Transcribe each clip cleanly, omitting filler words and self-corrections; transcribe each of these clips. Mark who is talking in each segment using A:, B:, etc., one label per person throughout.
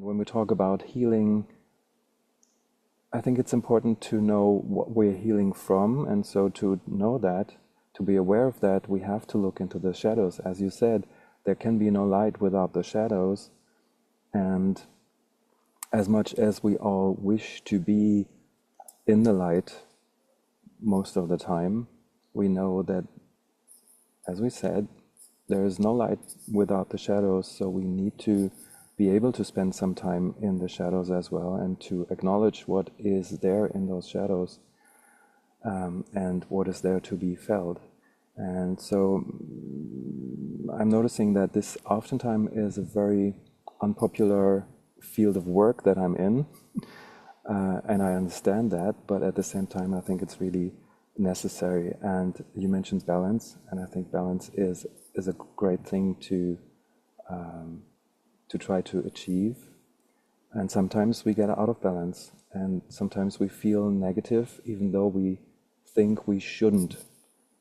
A: When we talk about healing, I think it's important to know what we're healing from. And so to know that, to be aware of that, we have to look into the shadows. As you said, there can be no light without the shadows. And as much as we all wish to be in the light most of the time, we know that, as we said, there is no light without the shadows. So we need to be able to spend some time in the shadows as well, and to acknowledge what is there in those shadows, and what is there to be felt. And so I'm noticing that this oftentimes is a very unpopular field of work that I'm in, and I understand that, but at the same time, I think it's really necessary. And you mentioned balance, and I think balance is a great thing to try to achieve. And sometimes we get out of balance, and sometimes we feel negative, even though we think we shouldn't.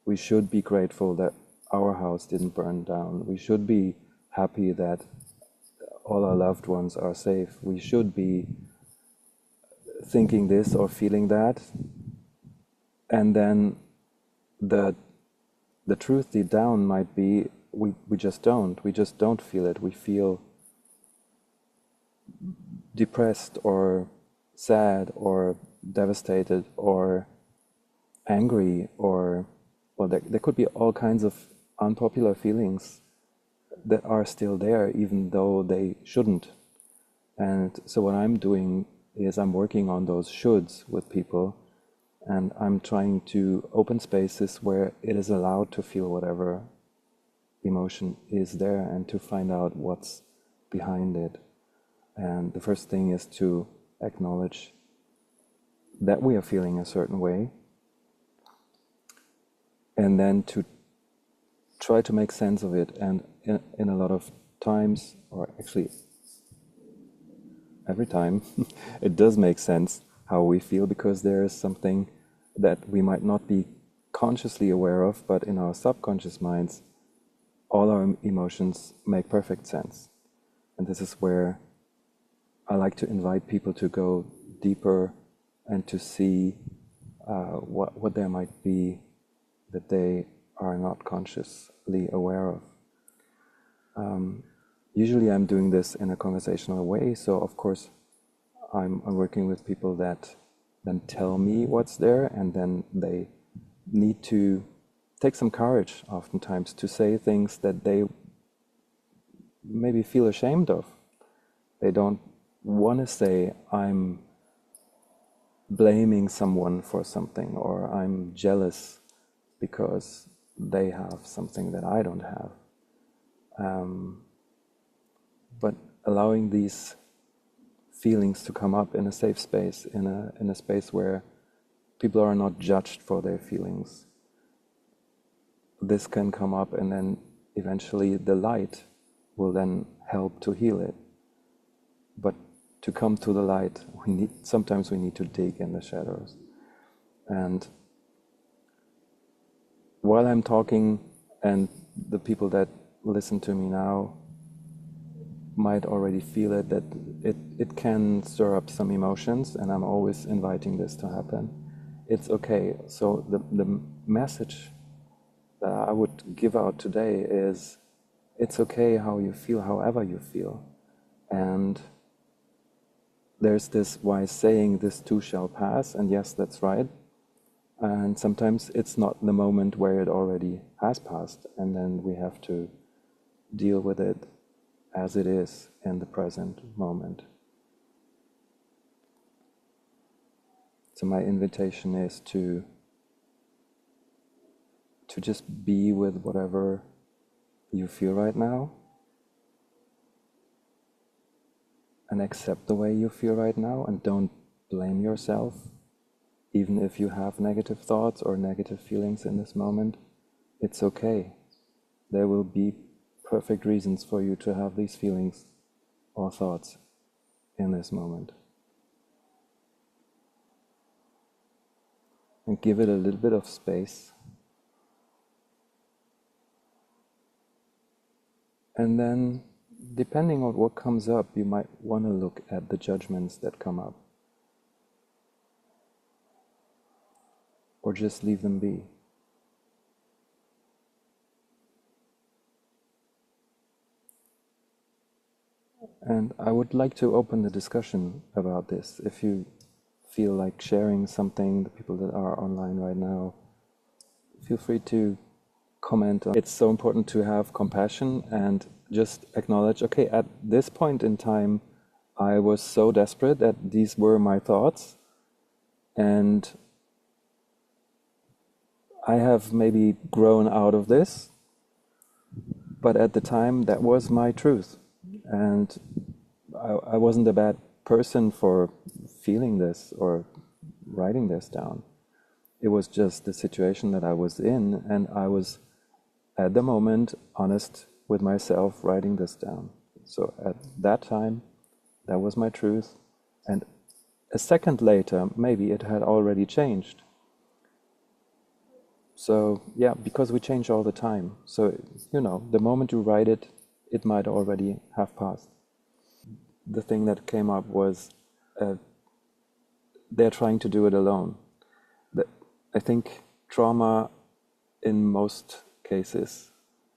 A: We should be grateful that our house didn't burn down. We should be happy that all our loved ones are safe. We should be thinking this or feeling that. And then the truth deep down might be we just don't. We just don't feel it. We feel depressed or sad or devastated or angry, or well, there could be all kinds of unpopular feelings that are still there even though they shouldn't. And so what I'm doing is I'm working on those shoulds with people, and I'm trying to open spaces where it is allowed to feel whatever emotion is there, and to find out what's behind it. And the first thing is to acknowledge that we are feeling a certain way, and then to try to make sense of it. And in a lot of times, or actually every time, it does make sense how we feel, because there is something that we might not be consciously aware of, but in our subconscious minds, all our emotions make perfect sense. And this is where I like to invite people to go deeper and to see what there might be that they are not consciously aware of. Usually I'm doing this in a conversational way, so of course I'm working with people that then tell me what's there, and then they need to take some courage oftentimes to say things that they maybe feel ashamed of. They don't want to say, I'm blaming someone for something, or I'm jealous because they have something that I don't have. But allowing these feelings to come up in a safe space, in a space where people are not judged for their feelings. This can come up, and then eventually the light will then help to heal it. But to come to the light, sometimes we need to dig in the shadows. And while I'm talking, and the people that listen to me now might already feel it, that it can stir up some emotions, and I'm always inviting this to happen. It's okay. So the message that I would give out today is, it's okay how you feel, however you feel. And there's this wise saying, this too shall pass, and yes, that's right. And sometimes it's not the moment where it already has passed, and then we have to deal with it as it is in the present moment. So my invitation is to just be with whatever you feel right now, and accept the way you feel right now, and don't blame yourself. Even if you have negative thoughts or negative feelings in this moment, it's okay. There will be perfect reasons for you to have these feelings or thoughts in this moment. And give it a little bit of space. And then depending on what comes up, you might want to look at the judgments that come up, or just leave them be. And I would like to open the discussion about this. If you feel like sharing something, the people that are online right now, feel free to comment on. It's so important to have compassion and just acknowledge, okay, at this point in time, I was so desperate that these were my thoughts, and I have maybe grown out of this, but at the time that was my truth. And I wasn't a bad person for feeling this or writing this down. It was just the situation that I was in, and I was at the moment honest with myself writing this down. So at that time, that was my truth. And a second later, maybe it had already changed. So yeah, because we change all the time. So, you know, the moment you write it, it might already have passed. The thing that came up was they're trying to do it alone. I think trauma in most cases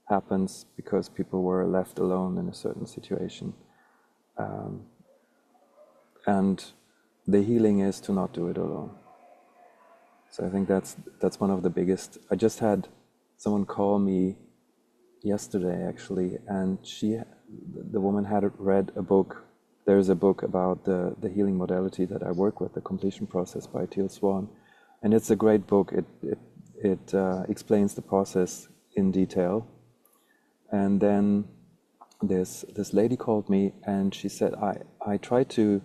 A: happens because people were left alone in a certain situation. And the healing is to not do it alone. So I think that's one of the biggest. I just had someone call me yesterday actually, and the woman had read a book. There's a book about the healing modality that I work with, the completion process by Teal Swan, and it's a great book. It explains the process in detail. And then this lady called me and she said, I tried to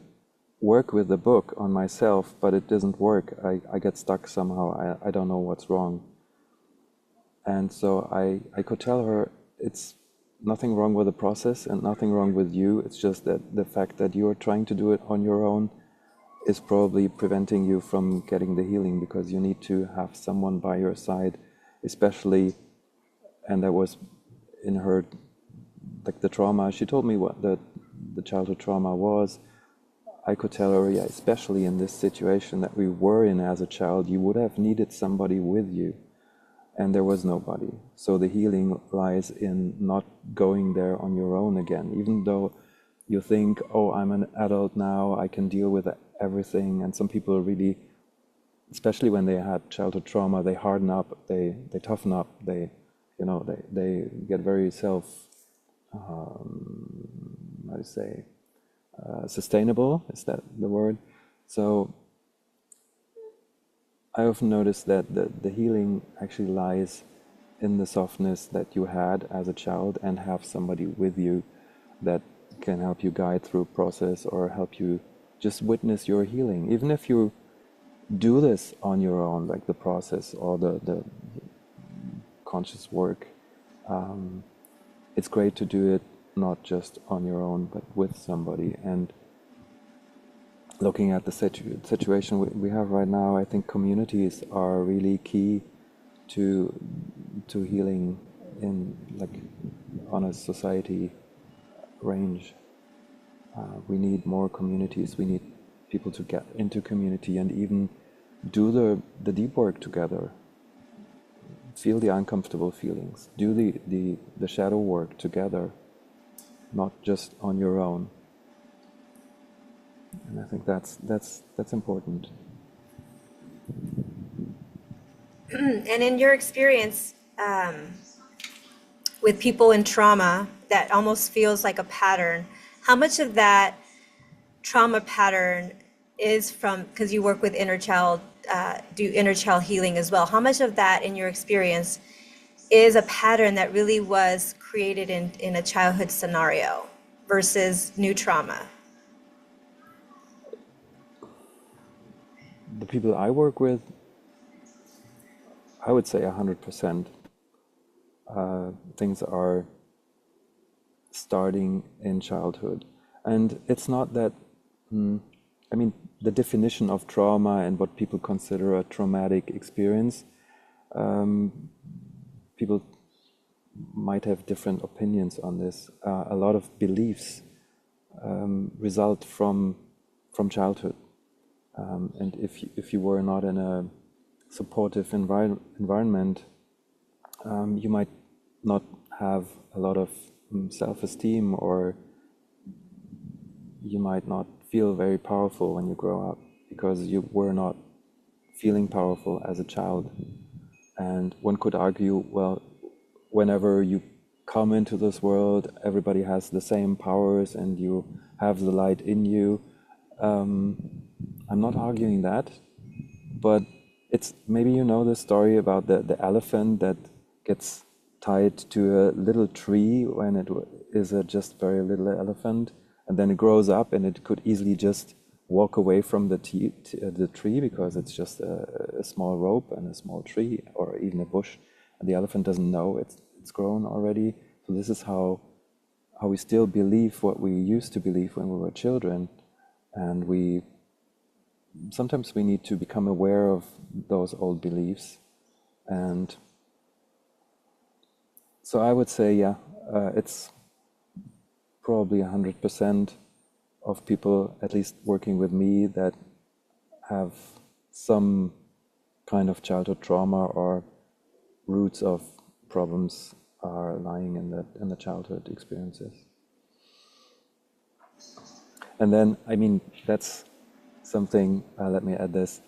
A: work with the book on myself, but it doesn't work. I get stuck somehow. I don't know what's wrong. And so I could tell her it's nothing wrong with the process and nothing wrong with you. It's just that the fact that you're trying to do it on your own is probably preventing you from getting the healing, because you need to have someone by your side, especially, and that was in her, like the trauma. She told me what the childhood trauma was. I could tell her, yeah, especially in this situation that we were in as a child, you would have needed somebody with you, and there was nobody. So the healing lies in not going there on your own again, even though you think, oh, I'm an adult now, I can deal with everything. And some people really, especially when they had childhood trauma, they harden up, they toughen up, they get very how to say, sustainable, is that the word? So I often notice that the healing actually lies in the softness that you had as a child, and have somebody with you that can help you guide through a process or help you just witness your healing. Even if you do this on your own, like the process or the conscious work, it's great to do it not just on your own, but with somebody. And looking at the situation we have right now, I think communities are really key to healing in, like, on a society range. We need more communities. We need people to get into community and even do the deep work together. Feel the uncomfortable feelings. Do the shadow work together, not just on your own. And I think that's important.
B: And in your experience with people in trauma, that almost feels like a pattern. How much of that trauma pattern is from, because you work with inner child, do inner child healing as well. How much of that in your experience is a pattern that really was created in a childhood scenario versus new trauma?
A: The people I work with, I would say 100%. Things are starting in childhood. And it's not that, I mean, the definition of trauma and what people consider a traumatic experience, people might have different opinions on this. A lot of beliefs result from childhood, and if you were not in a supportive environment, you might not have a lot of self-esteem, or you might not feel very powerful when you grow up because you were not feeling powerful as a child. And one could argue, well, whenever you come into this world, everybody has the same powers and you have the light in you. I'm not arguing that, but it's maybe you know the story about the elephant that gets tied to a little tree when it is a just very little elephant, and then it grows up and it could easily just walk away from the tree because it's just a small rope and a small tree or even a bush, and the elephant doesn't know it's grown already. So this is how we still believe what we used to believe when we were children, and sometimes we need to become aware of those old beliefs. And so I would say, yeah, it's probably 100% of people, at least working with me, that have some kind of childhood trauma or roots of problems are lying in the childhood experiences. And then, I mean, that's something, let me add this,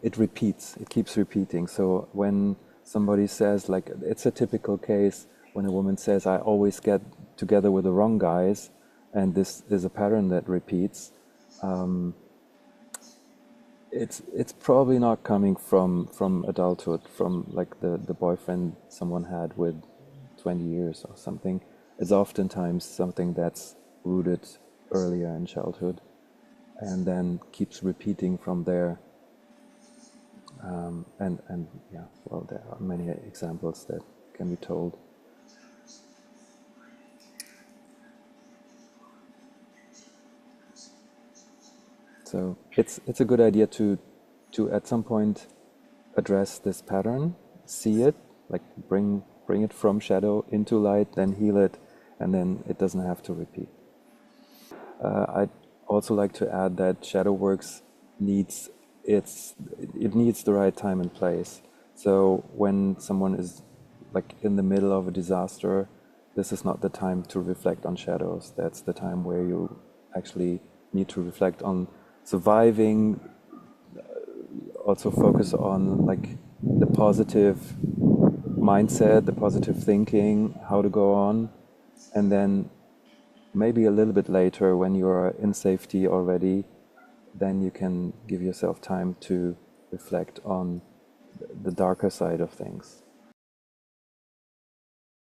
A: it repeats, it keeps repeating. So when somebody says, like, it's a typical case when a woman says, I always get together with the wrong guys, and this is a pattern that repeats, it's probably not coming from adulthood, from like the boyfriend someone had with 20 years or something. It's oftentimes something that's rooted earlier in childhood and then keeps repeating from there. And yeah, well, there are many examples that can be told. So it's a good idea to at some point address this pattern, see it, like bring it from shadow into light, then heal it, and then it doesn't have to repeat. I'd also like to add that shadow works needs the right time and place. So when someone is like in the middle of a disaster, this is not the time to reflect on shadows. That's the time where you actually need to reflect on surviving, also focus on like the positive mindset, the positive thinking, how to go on, and then maybe a little bit later when you're in safety already, then you can give yourself time to reflect on the darker side of things.